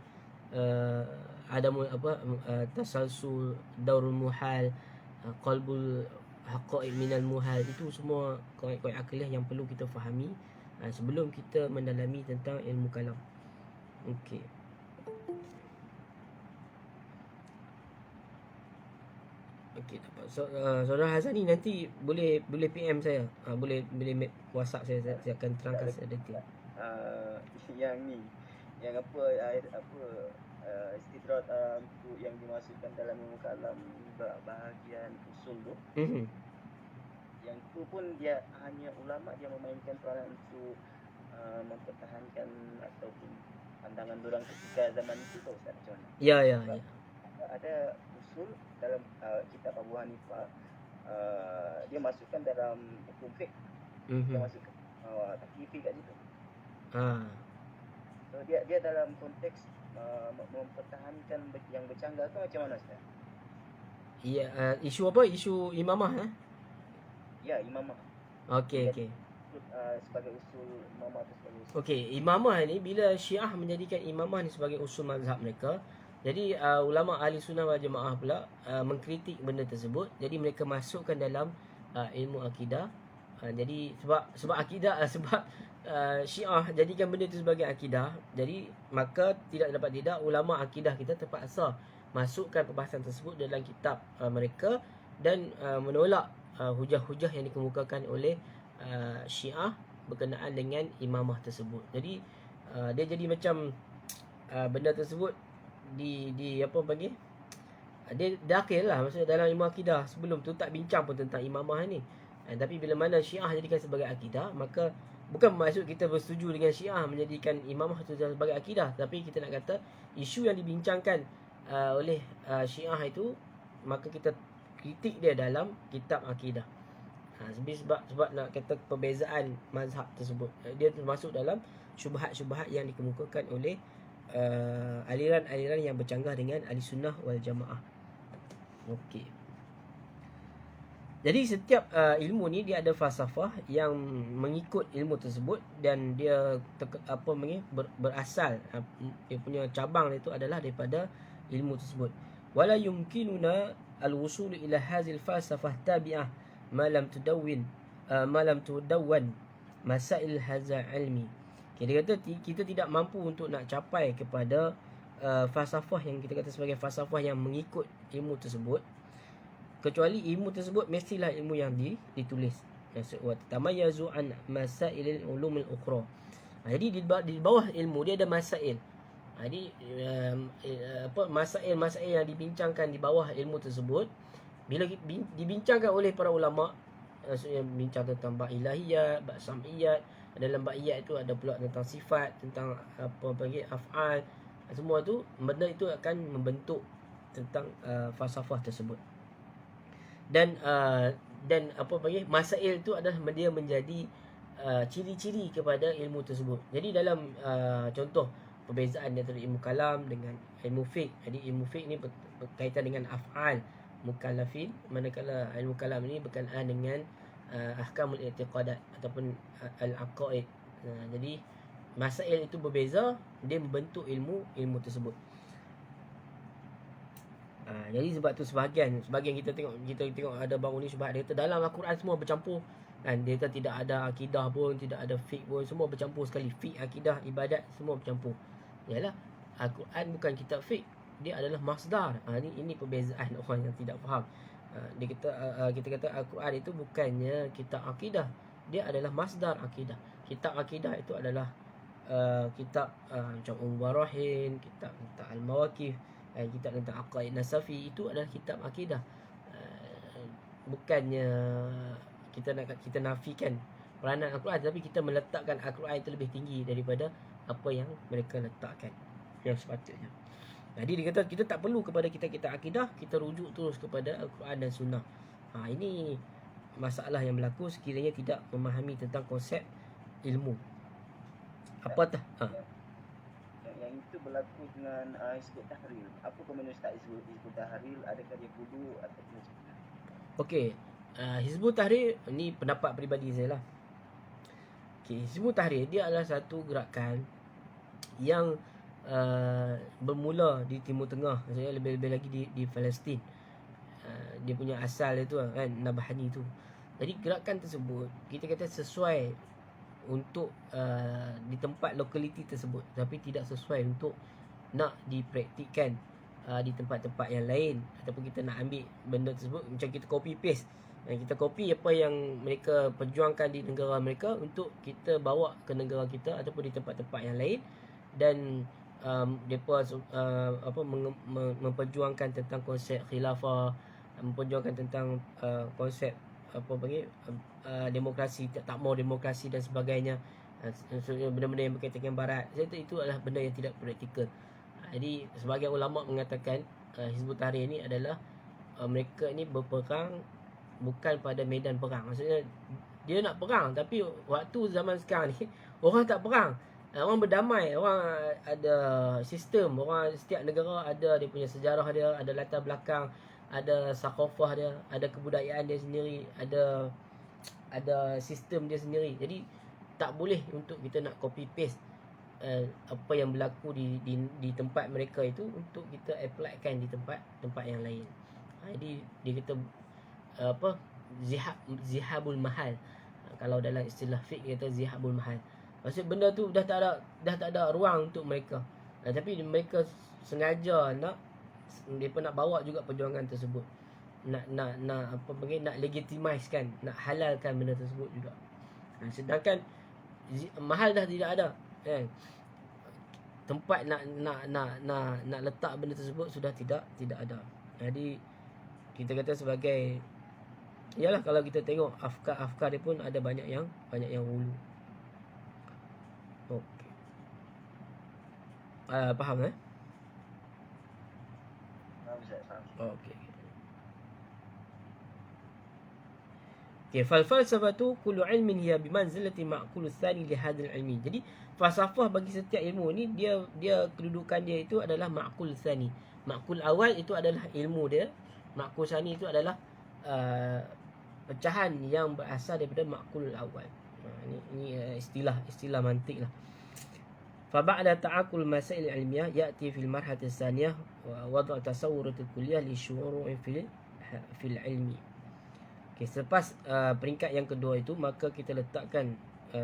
adamul tasalsul, daurul muhal, qalbul haqa'iq minal muhal. Itu semua kawaid akliyah yang perlu kita fahami sebelum kita mendalami tentang ilmu kalam. Okey. Okey, tak apa. Saudara Hazan ni nanti boleh PM saya. Boleh WhatsApp saya akan terangkan secara detail. Yang ni, yang istidrak untuk yang dimasukkan dalam ilmu kalam bahagian usul tu. Yang tu pun dia hanya ulama dia memainkan peranan untuk mempertahankan ataupun pandangan dorang ketika zaman itu tu Ustaz, macam mana? Ya. Ada usul dalam kitab Abu Hanifah, dia masukkan dalam hukum fiqh. Dia masukkan taklifi kat situ. So dia dalam konteks mempertahankan yang bercanggah tu macam mana Ustaz? Ya, isu apa? Isu imamah Ya, imamah. Okey. Sebagai usul imamah tu sebagai usul. Okey, imamah ni bila Syiah menjadikan imamah ni sebagai usul mazhab mereka, jadi ulama ahli sunnah wal jamaah pula mengkritik benda tersebut. Jadi mereka masukkan dalam ilmu akidah. Jadi sebab akidah sebab Syiah jadikan benda itu sebagai akidah, jadi maka tidak ulama akidah kita terpaksa masukkan perbahasan tersebut dalam kitab mereka dan menolak hujah-hujah yang dikemukakan oleh Syiah berkenaan dengan imamah tersebut. Jadi dia jadi macam benda tersebut di apa panggil, dia dakhil lah, maksudnya dalam ilmu akidah. Sebelum tu tak bincang pun tentang imamah ni. Tapi bila mana Syiah jadikan sebagai akidah, maka bukan maksud kita bersetuju dengan Syiah menjadikan imamah itu sebagai akidah, tapi kita nak kata isu yang dibincangkan oleh Syiah itu, maka kita kritik dia dalam kitab akidah. Sebab nak kata perbezaan mazhab tersebut, dia termasuk dalam syubhat-syubhat yang dikemukakan oleh aliran-aliran yang bercanggah dengan ahli sunnah wal jamaah. Okey. Jadi setiap ilmu ni dia ada falsafah yang mengikut ilmu tersebut, dan dia berasal, dia punya cabang itu adalah daripada ilmu tersebut. Wala yumkinuna al-wusul ila hadhihi al-falsafah tabi'ah ma lam tudawwan masail hadza ilmi. Kita kata kita tidak mampu untuk nak capai kepada falsafah yang kita kata sebagai falsafah yang mengikut ilmu tersebut, kecuali ilmu tersebut mestilah ilmu yang ditulis. Wa tamayyazu an masailil ulumil ukhra. Jadi di bawah ilmu dia ada masail. Jadi masail yang dibincangkan di bawah ilmu tersebut, bila dibincangkan oleh para ulama, maksudnya bincang tentang bab ilahiyat, bab sam'iyat, dalam bab iyat itu ada pula tentang sifat, tentang af'al, semua tu benda itu akan membentuk tentang falsafah tersebut. Dan masail itu adalah dia menjadi ciri-ciri kepada ilmu tersebut. Jadi dalam contoh perbezaan antara ilmu kalam dengan ilmu fiqh. Jadi ilmu fiqh ni berkaitan dengan af'al mukallafin, manakala ilmu kalam ni berkaitan dengan ahkamul i'tiqadat ataupun al-aqaid. Jadi masail itu berbeza, dia membentuk ilmu tersebut. Jadi sebab tu sebahagian kita tengok ada baru ni syubhat, dia kata dalam Al-Quran semua bercampur, dan dia kata tidak ada akidah pun, tidak ada fiqh pun, semua bercampur sekali. Fiqh, akidah, ibadat semua bercampur. Yalah, Al-Quran bukan kitab fiqh, dia adalah masdar. Ini perbezaan orang yang tidak faham. Dia kata kita kata Al-Quran itu bukannya kitab akidah, dia adalah masdar akidah. Kitab akidah itu adalah kitab macam Barahin, kitab tentang Al-Mawaqif, kitab tentang Aqaid Nasafi, itu adalah kitab akidah. Bukannya kita nafikan peranan Al-Quran, tapi kita meletakkan Al-Quran itu lebih tinggi daripada apa yang mereka letakkan yang sepatutnya. Jadi dia kata kita tak perlu kepada kitab-kitab akidah, kita rujuk terus kepada Al-Quran dan Sunnah. Ini masalah yang berlaku sekiranya tidak memahami tentang konsep ilmu. Apatah yang itu berlaku dengan Hizbut Tahrir. Apa komentar Ustaz Hizbut Tahrir? Adakah dia bodoh ataupun sebenarnya? Okey, Hizbut Tahrir ni pendapat peribadi saya lah. Okey, Hizbut Tahrir dia adalah satu gerakan yang bermula di Timur Tengah, maksudnya lebih-lebih lagi di Palestin. Dia punya asal itu kan Nabhani tu. Jadi gerakan tersebut kita kata sesuai untuk di tempat lokaliti tersebut, tapi tidak sesuai untuk nak dipraktikkan di tempat-tempat yang lain, ataupun kita nak ambil benda tersebut macam kita copy paste. Kita copy apa yang mereka perjuangkan di negara mereka untuk kita bawa ke negara kita ataupun di tempat-tempat yang lain, dan mereka memperjuangkan tentang konsep khilafah, memperjuangkan tentang konsep demokrasi, tak mau demokrasi dan sebagainya. Benda-benda yang berkaitan dengan barat, itu adalah benda yang tidak praktikal. Jadi sebagian ulama mengatakan Hizbut Tahrir ni adalah mereka ni berperang bukan pada medan perang. Maksudnya dia nak perang, tapi waktu zaman sekarang ni orang tak perang, orang berdamai, orang ada sistem, orang setiap negara ada dia punya sejarah dia, ada latar belakang, ada sakofah dia, ada kebudayaan dia sendiri, ada sistem dia sendiri. Jadi tak boleh untuk kita nak copy paste apa yang berlaku di tempat mereka itu untuk kita applykan di tempat yang lain. Jadi dia kata zihabul mahal. Kalau dalam istilah fiqh kata zihabul mahal. Maksud benda tu dah tak ada ruang untuk mereka. Tapi mereka sengaja nak bawa juga perjuangan tersebut. Nak legitimizekan, nak halalkan benda tersebut juga. Sedangkan mahal dah tidak ada, kan? Tempat nak letak benda tersebut sudah tidak ada. Jadi kita kata sebagai, yalah, kalau kita tengok afkar dia pun ada banyak yang hulu. Okey. Faham Faham Ustaz, faham. Okey. Falsafatu kullu ilmin hiya bimanzilati ma'qul tsani li hadzal ilmi. Jadi falsafah bagi setiap ilmu ni dia kedudukan dia itu adalah ma'qul tsani. Ma'qul awal itu adalah ilmu dia, ma'qul tsani itu adalah pecahan yang berasal daripada ma'kulul awal. Ini istilah mantik lah. فبعد تعاقل المسائل العلمية يأتي في المرحلة الثانية وضع تصور الكلية لشعور في العلم. Okay, selepas peringkat yang kedua itu, maka kita letakkan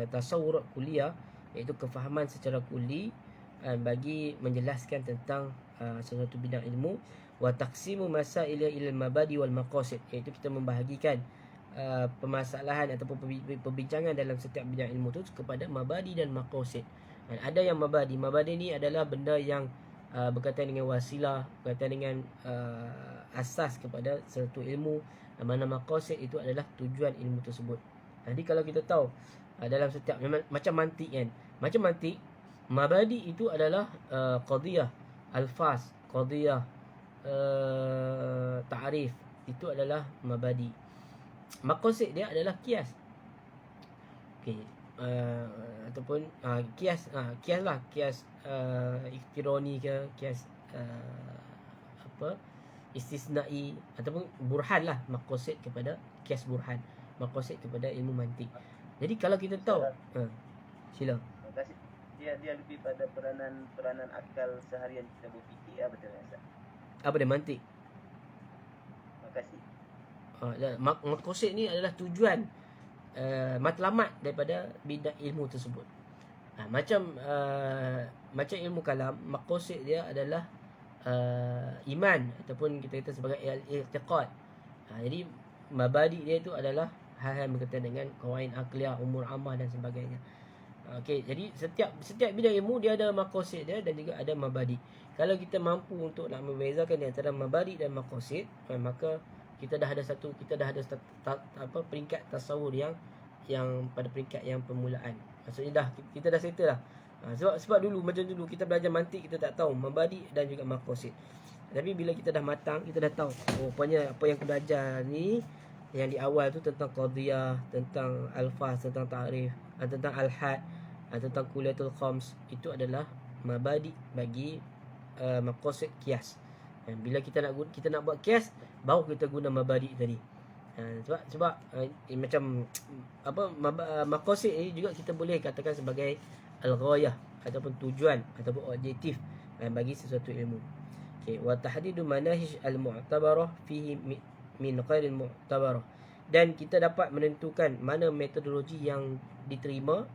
tasawur kuliah, iaitu kefahaman secara kuli bagi menjelaskan tentang sesuatu bidang ilmu. Wa taqsimu masail ila al-mabadi wal maqasid, iaitu kita membahagikan permasalahan ataupun perbincangan dalam setiap bidang ilmu itu kepada mabadi dan maqasid. Dan ada yang mabadi. Mabadi ni adalah benda yang berkaitan dengan wasilah, berkaitan dengan asas kepada suatu ilmu. Mana maqasid itu adalah tujuan ilmu tersebut. Jadi kalau kita tahu dalam setiap macam mantik kan, macam mantik, mabadi itu adalah qadiyah alfaz, qadiyah ta'rif, itu adalah mabadi. Maqasid dia adalah kias. Okey, ataupun kias lah, kias iktironi ke, kias istisnai ataupun burhan lah, maqasid kepada kias burhan, maqasid kepada ilmu mantik. Jadi kalau kita tahu sila. Makasih. Dia lebih pada peranan akal seharian kita berfikir, betul tak? Apa dia mantik? Makasih. Maqasid ni adalah tujuan matlamat daripada bidang ilmu tersebut. Macam ilmu kalam, maqasid dia adalah iman ataupun kita kata sebagai i'tiqad. Jadi mabadi dia itu adalah hal-hal berkaitan dengan qawaid aqliyah, umur amal dan sebagainya. Okey, jadi setiap bidang ilmu dia ada maqasid dia dan juga ada mabadi. Kalau kita mampu untuk nak membezakan di antara mabadi dan maqasid, maka kita dah ada peringkat tasawur yang pada peringkat yang permulaan. Maksudnya kita dah settle lah. Sebab dulu kita belajar mantik, kita tak tahu mabadi dan juga maqasid. Tapi bila kita dah matang, kita dah tahu rupanya apa yang kita belajar ni yang di awal tu tentang qadiyah, tentang alfaz, tentang ta'rif, tentang al-had, tentang kuliatul khams, itu adalah mabadi bagi maqasid kias. Bila kita nak buat kias, baru kita guna mabadi tadi. Sebab macam maqasid ni juga kita boleh katakan sebagai al-ghayah ataupun tujuan ataupun objektif bagi sesuatu ilmu. Okey, wa tahdidu manahij al-mu'tabarah fihi min ghairi al-mu'tabarah, dan kita dapat menentukan mana metodologi yang diterima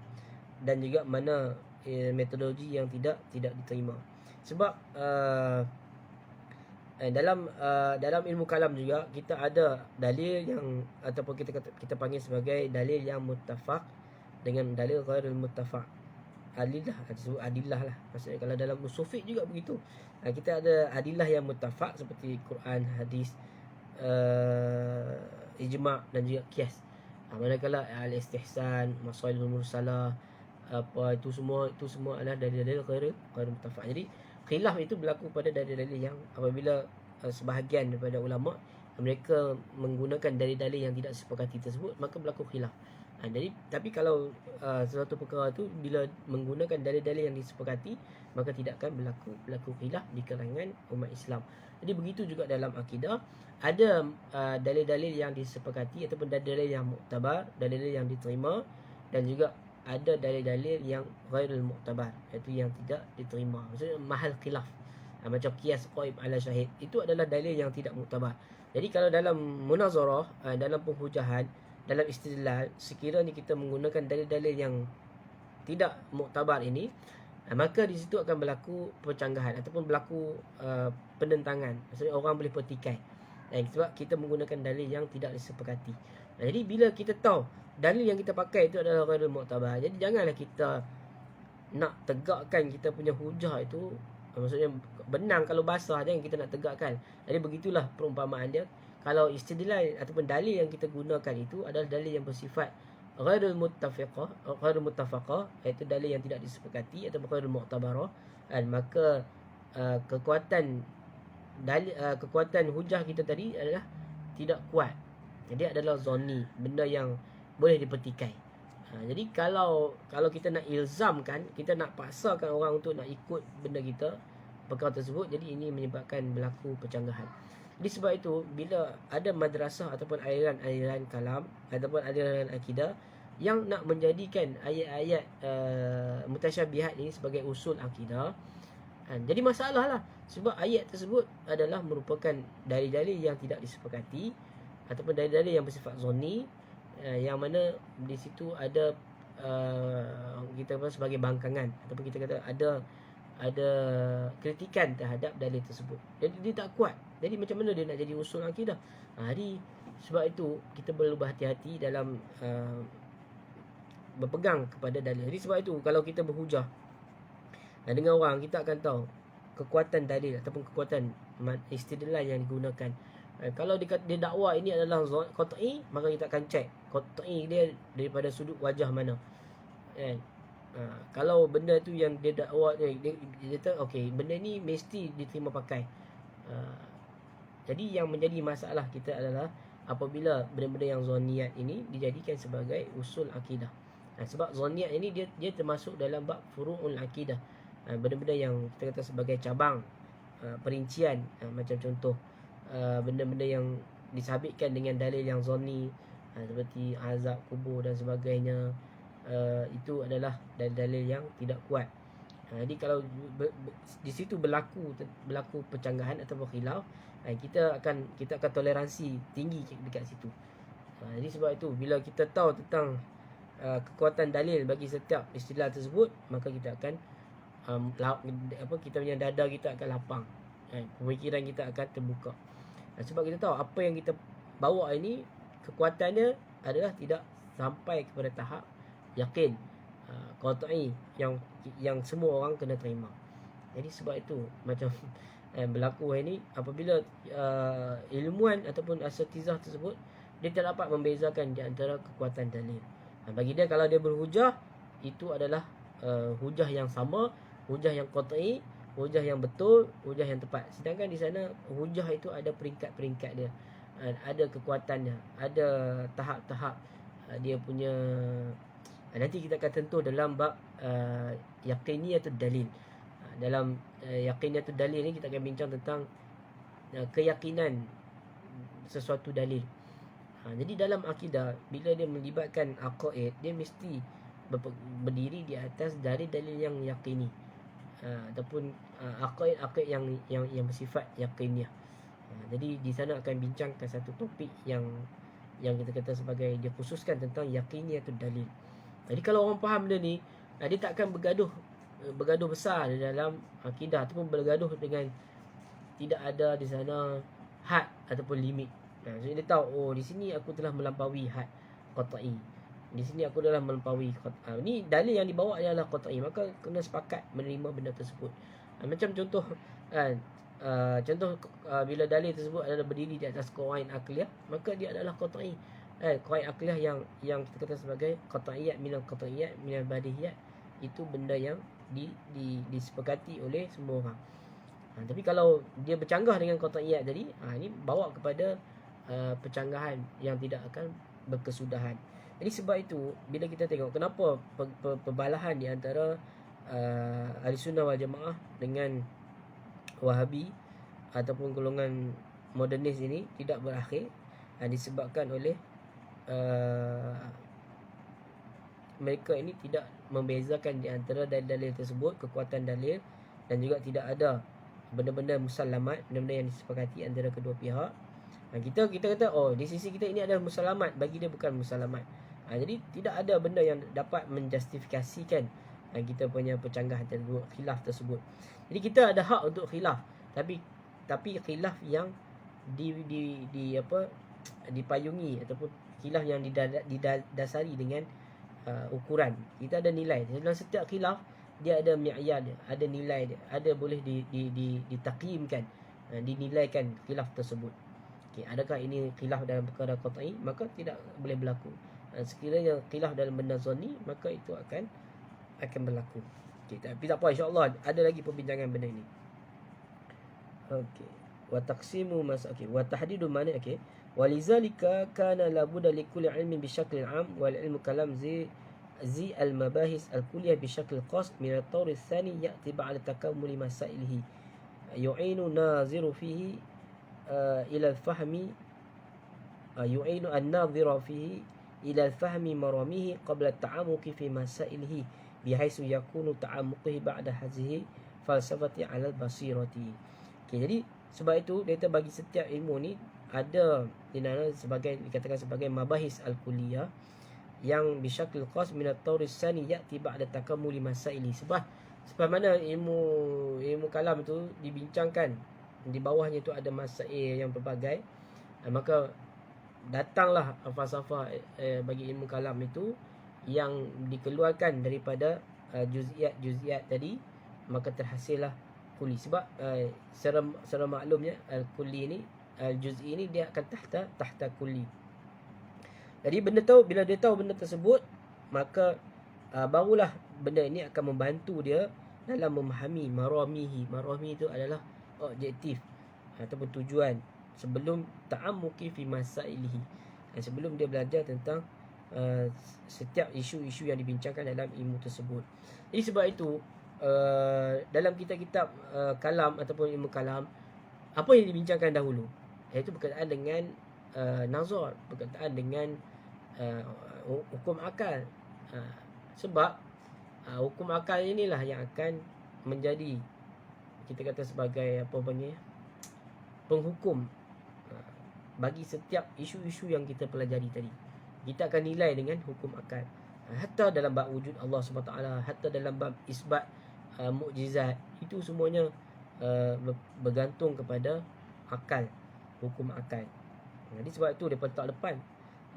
dan juga mana metodologi yang tidak diterima. Sebab dalam ilmu kalam juga kita ada dalil yang ataupun kita panggil sebagai dalil yang muttafaq dengan dalil ghairul muttafaq. Adillah lah. Maksudnya kalau dalam usul fiqh juga begitu. Kita ada adillah yang muttafaq seperti Quran, hadis, ijma' dan juga qiyas. Manakala al-istihsan, masalihul mursalah, itu semua adalah dalil-dalil ghairul muttafaq. Jadi khilaf itu berlaku pada dalil-dalil yang apabila sebahagian daripada ulama mereka menggunakan dalil-dalil yang tidak disepakati tersebut, maka berlaku khilaf. Jadi tapi kalau sesuatu perkara itu bila menggunakan dalil-dalil yang disepakati, maka tidak akan berlaku khilaf di kalangan umat Islam. Jadi begitu juga dalam akidah, ada dalil-dalil yang disepakati ataupun dalil-dalil yang muktabar, dalil-dalil yang diterima, dan juga ada dalil-dalil yang ghairul muktabar, iaitu yang tidak diterima. Maksudnya mahal khilaf. Macam qiyas qaib ala syahid, itu adalah dalil yang tidak muktabar. Jadi kalau dalam munazarah, dalam penghujahan, dalam istidlal, sekiranya kita menggunakan dalil-dalil yang tidak muktabar ini, maka di situ akan berlaku percanggahan ataupun berlaku penentangan. Maksudnya orang boleh pertikai. Sebab kita menggunakan dalil yang tidak disepakati. Jadi bila kita tahu dalil yang kita pakai itu adalah ghairul muktabar, jadi janganlah kita nak tegakkan kita punya hujah itu, maksudnya benang kalau basah, jangan kita nak tegakkan. Jadi begitulah perumpamaan dia. Kalau istidlal ataupun dalil yang kita gunakan itu adalah dalil yang bersifat ghairul muttafaqah, iaitu dalil yang tidak disepakati atau ghairul mu'tabarah, maka kekuatan hujah kita tadi adalah tidak kuat. Jadi adalah zonni, benda yang boleh dipertikai. Jadi kalau kita nak ilzamkan, kita nak paksakan orang untuk nak ikut benda kita, perkara tersebut, jadi ini menyebabkan berlaku percanggahan. Jadi sebab itu bila ada madrasah ataupun aliran-aliran kalam ataupun aliran akidah yang nak menjadikan ayat-ayat mutasyabihat ini sebagai usul akidah, jadi masalah lah. Sebab ayat tersebut adalah merupakan dalil-dalil yang tidak disepakati ataupun dalil-dalil yang bersifat zonni, yang mana di situ ada kita apa sebagai bangkangan ataupun kita kata ada kritikan terhadap dalil tersebut. Jadi dia tak kuat. Jadi macam mana dia nak jadi usul akidah? Jadi sebab itu kita perlu berhati-hati dalam berpegang kepada dalil. Jadi sebab itu kalau kita berhujah dengan orang, kita akan tahu kekuatan dalil ataupun kekuatan istidlal yang digunakan. Kalau dia dakwa ini adalah qat'i, maka kita akan cek qat'i dia daripada sudut wajah mana. Kalau benda tu yang dia dakwa dia kata okey, benda ni mesti diterima pakai. Jadi yang menjadi masalah kita adalah apabila benda-benda yang zoniat ini dijadikan sebagai usul akidah. Sebab zoniat ini dia termasuk dalam bab furu'ul akidah. Benda-benda yang kita kata sebagai cabang, perincian, macam contoh benda-benda yang disabitkan dengan dalil yang zonni, seperti azab kubur dan sebagainya, itu adalah dalil-dalil yang tidak kuat. Jadi kalau di situ berlaku percanggahan ataupun khilaf, kita akan toleransi tinggi dekat situ. Jadi sebab itu bila kita tahu tentang kekuatan dalil bagi setiap istilah tersebut, maka kita akan kita punya dada kita akan lapang, pemikiran kita akan terbuka. Sebab kita tahu apa yang kita bawa ini kekuatannya adalah tidak sampai kepada tahap yakin qat'i yang semua orang kena terima. Jadi sebab itu macam berlaku ini apabila ilmuwan ataupun asatizah tersebut dia tak dapat membezakan di antara kekuatan dalil. Bagi dia kalau dia berhujah, itu adalah hujah yang sama, hujah yang qat'i, hujah yang betul, hujah yang tepat. Sedangkan di sana hujah itu ada peringkat-peringkat dia, ada kekuatannya, ada tahap-tahap dia punya. Nanti kita akan tentu dalam bab yaqiniyatul dalil. Dalam yaqiniyatul dalil ni kita akan bincang tentang keyakinan sesuatu dalil. Jadi dalam akidah, bila dia melibatkan aqaid, dia mesti berdiri di atas dari dalil yang yaqini, ataupun aqaid yang bersifat yaqiniyah. Jadi di sana akan bincangkan satu topik yang kita kata sebagai dia khususkan tentang yaqiniyatul dalil. Jadi kalau orang faham benda ni, dia tak akan bergaduh besar di dalam akidah ataupun bergaduh dengan tidak ada di sana had ataupun limit. Jadi dia tahu, di sini aku telah melampaui had qat'i, di sini aku telah melampaui ni dalil yang dibawa adalah qat'i, maka kena sepakat menerima benda tersebut. Macam contoh bila dalil tersebut adalah berdiri di atas qawaid akliyah, maka dia adalah qat'i. Qawaid akliyah yang kita kata sebagai qat'iyat minal qat'iyat minal badihiyat, itu benda yang disepakati oleh semua orang. Tapi kalau dia bercanggah dengan qat'iyat tadi, ini bawa kepada percanggahan yang tidak akan berkesudahan. Jadi sebab itu bila kita tengok kenapa perbalahan di antara Ahlussunnah wal Jamaah dengan Wahabi ataupun golongan modernis ini tidak berakhir, disebabkan oleh mereka ini tidak membezakan di antara dalil-dalil tersebut, kekuatan dalil, dan juga tidak ada benda-benda musallamat, benda-benda yang disepakati antara kedua pihak. Kita kata di sisi kita ini adalah musalamat, bagi dia bukan musalamat. Jadi tidak ada benda yang dapat menjustifikasikan kita punya percanggahan tersebut, khilaf tersebut. Jadi kita ada hak untuk khilaf, tapi khilaf yang dipayungi ataupun khilaf yang didasari dengan ukuran. Kita ada nilai dalam setiap khilaf, dia ada mi'yar dia, ada nilai dia, ada boleh ditakyimkan, dinilaikan khilaf tersebut. Adakah ini khilaf dalam perkara qat'i, maka tidak boleh berlaku. Sekiranya khilaf dalam benda zonni, maka itu akan berlaku. Tapi tak apa, insya-Allah ada lagi perbincangan benda ini. Wa taqsimu wa tahdidu mana walizalika kana la budda li kulli ilmin bi syaklin 'am wal ilmu kalam zi al mabahis al kulliyah bi syakl khas min al tawr al thani ya'ti ba'da takammul masailihi yu'inu naziru fihi ila al-fahmi yu'inu an-nadhira fihi ila al-fahmi maramihi qabla at-ta'amuqi fi masailihi bihaisu yakunu ta'amuqihi ba'da hazihi falsafati 'ala al-basirati. Jadi sebab itu dia kata bagi setiap ilmu ni ada dikatakan sebagai mabahis al-kulliyah yang bisyakil khas min at-tawr as-sani ya'ti ba'da takammuli masaili. Sebab mana ilmu kalam tu dibincangkan, di bawahnya tu ada masail yang pelbagai, maka datanglah falsafah bagi ilmu kalam itu yang dikeluarkan daripada juz'iyat tadi, maka terhasillah kulli. Sebab secara maklumnya al-kulli ni, al-juz'i ni dia akan tahta kulli. Jadi bila dia tahu benda tersebut, maka barulah benda ini akan membantu dia dalam memahami maramihi. Marami itu adalah objektif ataupun tujuan sebelum ta'ammuqi fi masailihi, sebelum dia belajar tentang setiap isu-isu yang dibincangkan dalam ilmu tersebut. Jadi sebab itu dalam kitab-kitab kalam ataupun ilmu kalam, apa yang dibincangkan dahulu, iaitu berkaitan dengan nazar, berkaitan dengan hukum akal. Sebab hukum akal inilah yang akan menjadi, kita kata sebagai penghukum bagi setiap isu-isu yang kita pelajari tadi. Kita akan nilai dengan hukum akal, hatta dalam bab wujud Allah SWT, hatta dalam bab isbat mukjizat, itu semuanya bergantung kepada akal, hukum akal. Jadi sebab itu dia letak depan.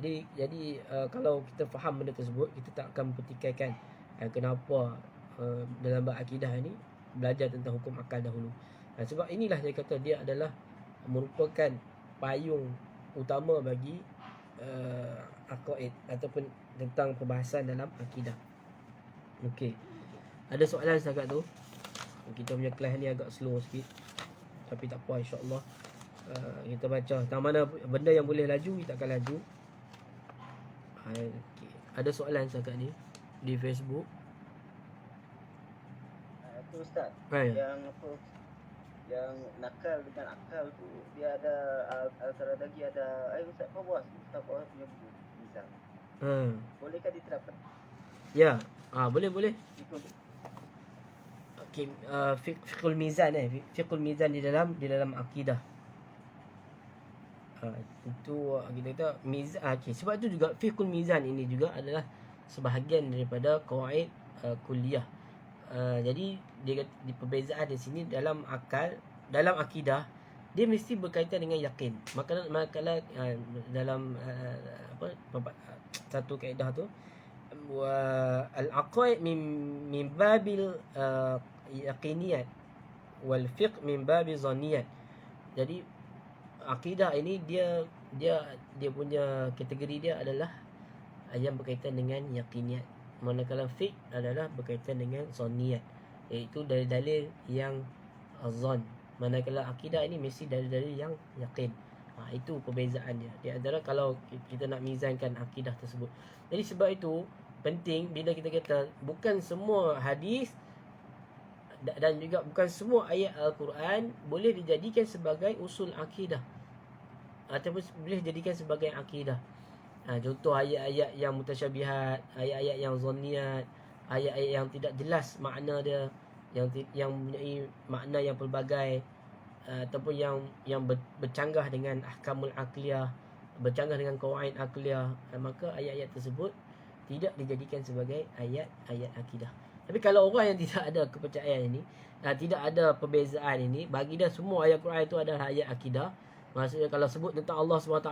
Jadi kalau kita faham benda tersebut, kita tak akan mempertikaikan kenapa dalam bab akidah ni belajar tentang hukum akal dahulu. Sebab inilah dia kata dia adalah merupakan payung utama bagi aqaid ataupun tentang perbahasan dalam akidah. Okey. Ada soalan setakat tu? Kita punya kelas ni agak slow sikit, tapi tak apa, insya-Allah kita baca. Tang mana benda yang boleh laju, kita akan laju. Okay. Ada soalan setakat ni di Facebook? Tu Ustaz, yang nakal dengan akal tu, dia ada Al-Qaradagi ada, Ustaz Fawaz punya buku misal. Bolehkah diterapkan? Ya, boleh. Okey, fiqhul mizan fiqhul mizan di dalam akidah. Itu kita kata mizan. Okey, sebab itu juga fiqhul mizan ini juga adalah sebahagian daripada qawaid kulliyah. Jadi dia di perbezaan di sini dalam akal, dalam akidah dia mesti berkaitan dengan yakin. Maka dalam satu kaedah tu, wa al-aqaid min babil yaqiniyat wal fiqh min babil zanniyat. Jadi akidah ini dia punya kategori dia adalah yang berkaitan dengan yakiniyat, manakala fiqh adalah berkaitan dengan zanniyat, iaitu dalil-dalil yang zon. Manakala akidah ini mesti dalil-dalil yang yakin. Itu perbezaannya di antara kalau kita nak mizankan akidah tersebut. Jadi sebab itu penting bila kita kata bukan semua hadis dan juga bukan semua ayat Al-Quran boleh dijadikan sebagai usul akidah ataupun boleh dijadikan sebagai akidah. Contoh ayat-ayat yang mutasyabihat, ayat-ayat yang zanniyat, ayat-ayat yang tidak jelas makna dia, yang mempunyai makna yang pelbagai, ataupun yang bercanggah dengan ahkamul aqliyah, bercanggah dengan qawaid aqliyah, maka ayat-ayat tersebut tidak dijadikan sebagai ayat-ayat akidah. Tapi kalau orang yang tidak ada kepercayaan ini, tidak ada perbezaan ini, bagi dia semua ayat Quran itu adalah ayat akidah, maksudnya kalau sebut tentang Allah SWT,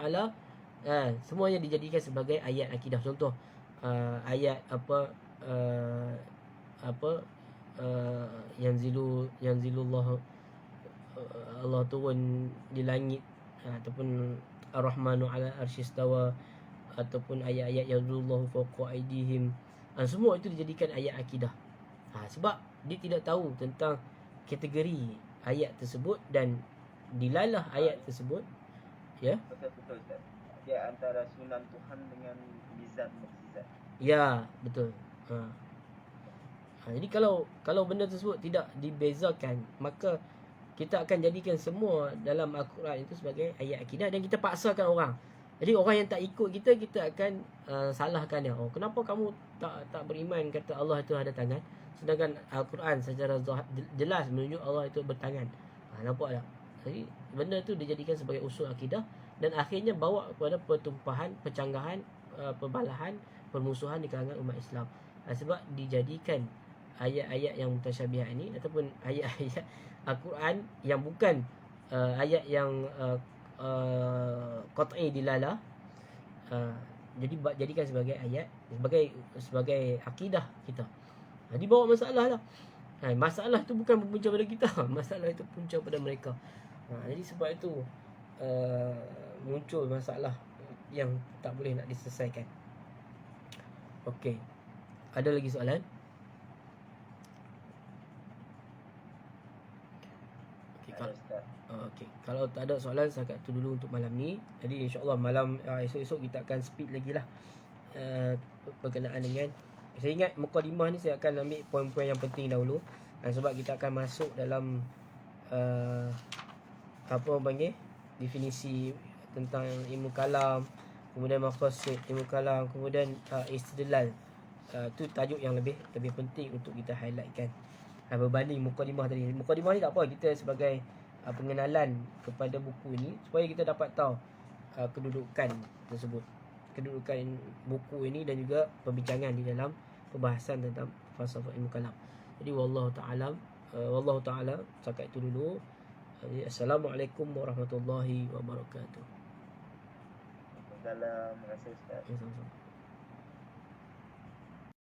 semuanya dijadikan sebagai ayat akidah. Contoh ayat yanzilullah, Allah turun di langit, ataupun Ar-Rahmanu ala arsyistawa, ataupun ayat-ayat yazullahu fawqa aydihim, semua itu dijadikan ayat akidah. Sebab dia tidak tahu tentang kategori ayat tersebut dan dilalah ayat tersebut. Ya, betul Ustaz. Dia antara sunan Tuhan dengan mizan mukjizat. Ya, betul. Jadi kalau benda tersebut tidak dibezakan, maka kita akan jadikan semua dalam Al-Quran itu sebagai ayat akidah dan kita paksakan orang. Jadi orang yang tak ikut kita, kita akan salahkan dia. Oh, kenapa kamu tak beriman kata Allah itu ada tangan, sedangkan Al-Quran secara jelas menunjuk Allah itu bertangan. Nampak tak? Jadi benda tu dijadikan sebagai usul akidah dan akhirnya bawa kepada pertumpahan, percanggahan, perbalahan, permusuhan di kalangan umat Islam. Sebab dijadikan ayat-ayat yang mutasyabihat ini ataupun ayat-ayat Al-Quran yang bukan ayat yang qat'i dilalah, jadi jadikan sebagai ayat, sebagai akidah kita. Jadi bawa masalah lah. Masalah tu bukan berpunca pada kita, masalah itu punca pada mereka. Jadi sebab itu muncul masalah yang tak boleh nak diselesaikan. Okey. Ada lagi soalan? Okey, kalau tak ada soalan setakat tu dulu untuk malam ni. Jadi insya-Allah malam esok-esok kita akan speed lagi lah berkenaan dengan, saya ingat mukadimah ni saya akan ambil poin-poin yang penting dahulu, sebab kita akan masuk dalam apa orang panggil, definisi tentang ilmu kalam, kemudian maqasid ilmu kalam, kemudian istidlal. Tu tajuk yang lebih penting untuk kita highlightkan berbanding mukadimah tadi. Mukadimah ni tak apa, kita sebagai pengenalan kepada buku ini supaya kita dapat tahu kedudukan tersebut, kedudukan buku ini dan juga perbincangan di dalam pembahasan tentang falsafah ilmu kalam. Jadi wallahu taala cakap itu dulu. Assalamualaikum warahmatullahi wabarakatuh. Waalaikumsalam. Terima kasih Ustaz. Sama-sama.